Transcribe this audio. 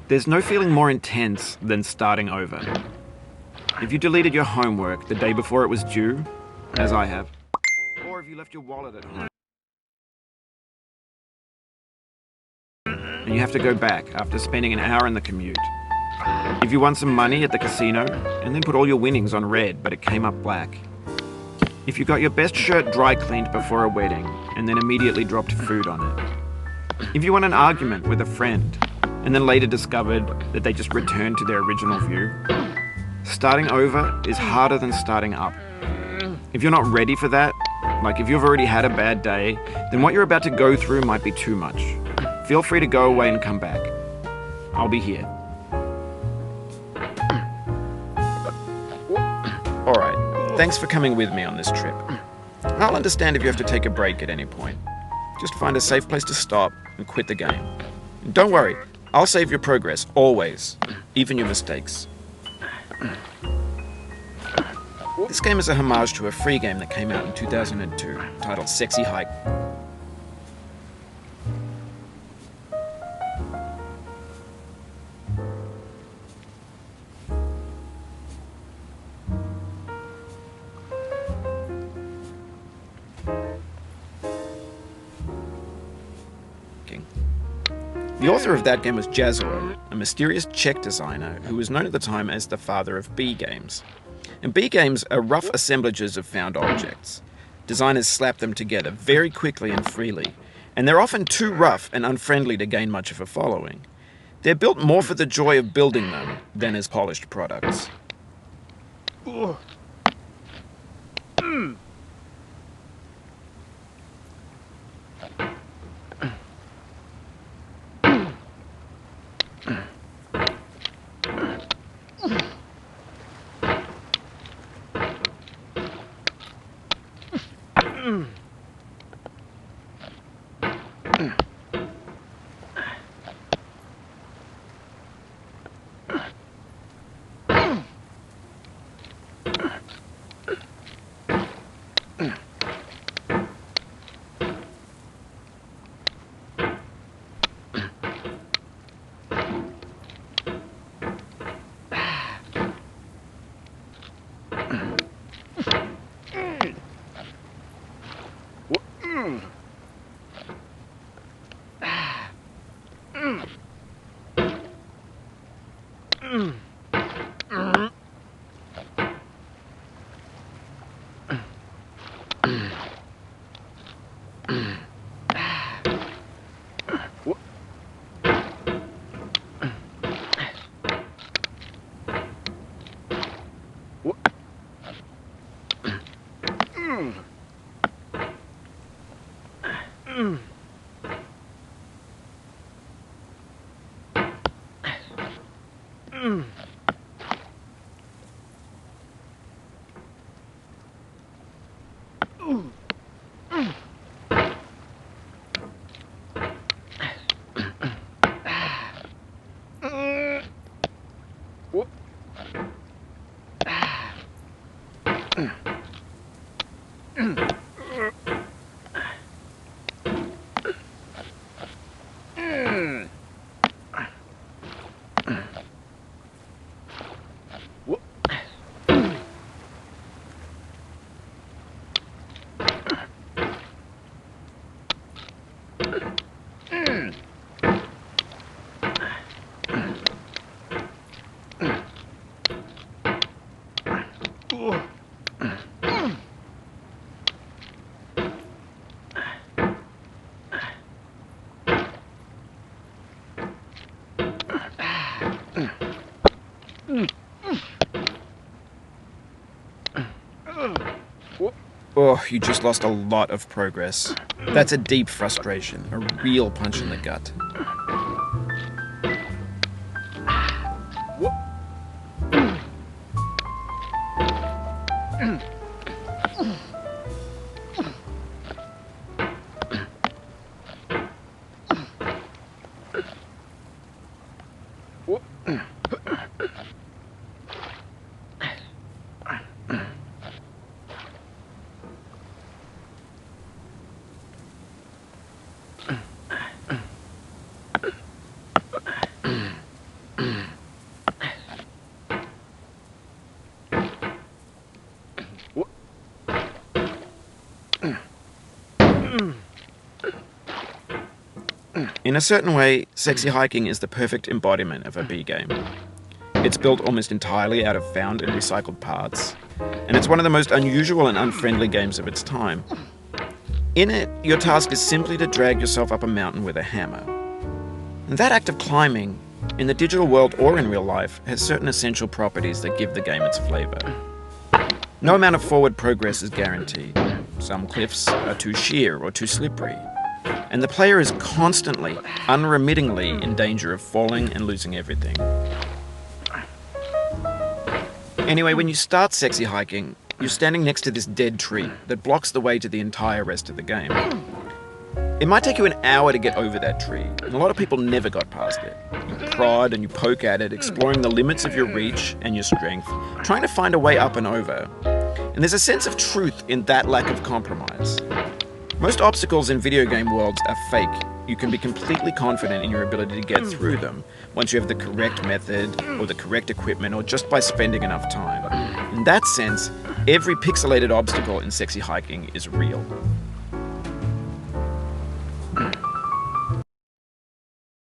There's no feeling more intense than starting over. If you deleted your homework the day before it was due, as I have, or if you left your wallet at home, and you have to go back after spending an hour in the commute. If you won some money at the casino and then put all your winnings on red but it came up black. If you got your best shirt dry cleaned before a wedding and then immediately dropped food on it. If you won an argument with a friend and then later discovered that they just returned to their original view. Starting over is harder than starting up. If you're not ready for that, like if you've already had a bad day, then what you're about to go through might be too much. Feel free to go away and come back. I'll be here. Alright, thanks for coming with me on this trip. I'll understand if you have to take a break at any point. Just find a safe place to stop and quit the game. And don't worry, I'll save your progress, always, even your mistakes. This game is a homage to a free game that came out in 2002, titled Sexy Hike. The author of that game was Jazero, a mysterious Czech designer who was known at the time as the father of B games. And B games are rough assemblages of found objects. Designers slap them together very quickly and freely, and they're often too rough and unfriendly to gain much of a following. They're built more for the joy of building them than as polished products. Oh, you just lost a lot of progress. That's a deep frustration, a real punch in the gut. In a certain way, Sexy Hiking is the perfect embodiment of a B game. It's built almost entirely out of found and recycled parts, and it's one of the most unusual and unfriendly games of its time. In it, your task is simply to drag yourself up a mountain with a hammer. And that act of climbing, in the digital world or in real life, has certain essential properties that give the game its flavour. No amount of forward progress is guaranteed. Some cliffs are too sheer or too slippery, and the player is constantly, unremittingly in danger of falling and losing everything. Anyway, when you start Sexy Hiking, you're standing next to this dead tree that blocks the way to the entire rest of the game. It might take you an hour to get over that tree, and a lot of people never got past it. You prod and you poke at it, exploring the limits of your reach and your strength, trying to find a way up and over. And there's a sense of truth in that lack of compromise. Most obstacles in video game worlds are fake. You can be completely confident in your ability to get through them once you have the correct method or the correct equipment or just by spending enough time. In that sense, every pixelated obstacle in Sexy Hiking is real.